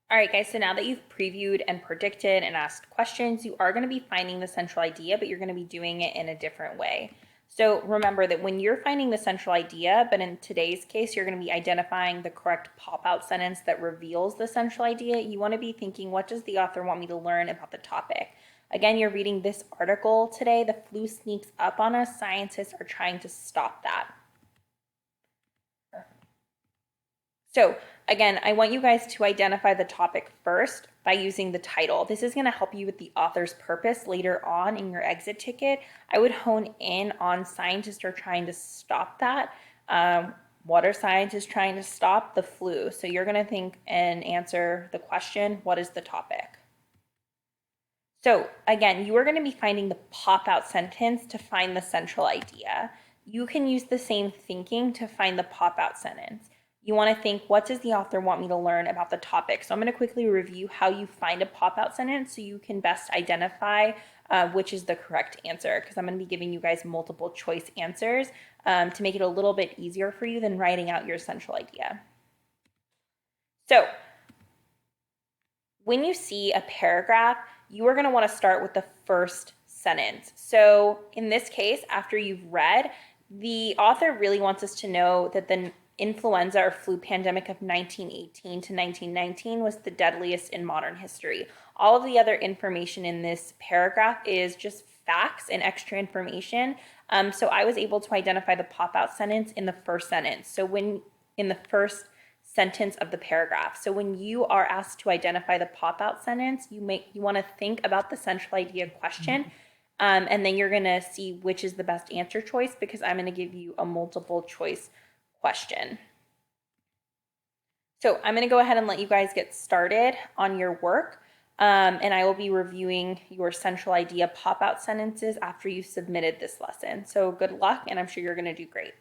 All right, guys, so now that you've previewed and predicted and asked questions, you are going to be finding the central idea, but you're going to be doing it in a different way. So remember that when you're finding the central idea, but in today's case, you're going to be identifying the correct pop-out sentence that reveals the central idea, you want to be thinking, what does the author want me to learn about the topic? Again, you're reading this article today, the flu sneaks up on us, scientists are trying to stop that. So again, I want you guys to identify the topic first by using the title. This is going to help you with the author's purpose later on in your exit ticket. I would hone in on scientists are trying to stop that. What are scientists trying to stop? The flu. So you're going to think and answer the question, what is the topic? So again, you are going to be finding the pop-out sentence to find the central idea. You can use the same thinking to find the pop-out sentence. You want to think, what does the author want me to learn about the topic? So I'm going to quickly review how you find a pop-out sentence so you can best identify which is the correct answer, because I'm going to be giving you guys multiple choice answers to make it a little bit easier for you than writing out your central idea. So when you see a paragraph, you are going to want to start with the first sentence. So in this case, after you've read, the author really wants us to know that the influenza or flu pandemic of 1918 to 1919 was the deadliest in modern history. All of the other information in this paragraph is just facts and extra information. So I was able to identify the pop-out sentence in the first sentence. So when in the first sentence of the paragraph. So when you are asked to identify the pop-out sentence, you want to think about the central idea question, and then you're going to see which is the best answer choice, because I'm going to give you a multiple choice question. So I'm going to go ahead and let you guys get started on your work, and I will be reviewing your central idea pop-out sentences after you've submitted this lesson. So good luck, and I'm sure you're going to do great.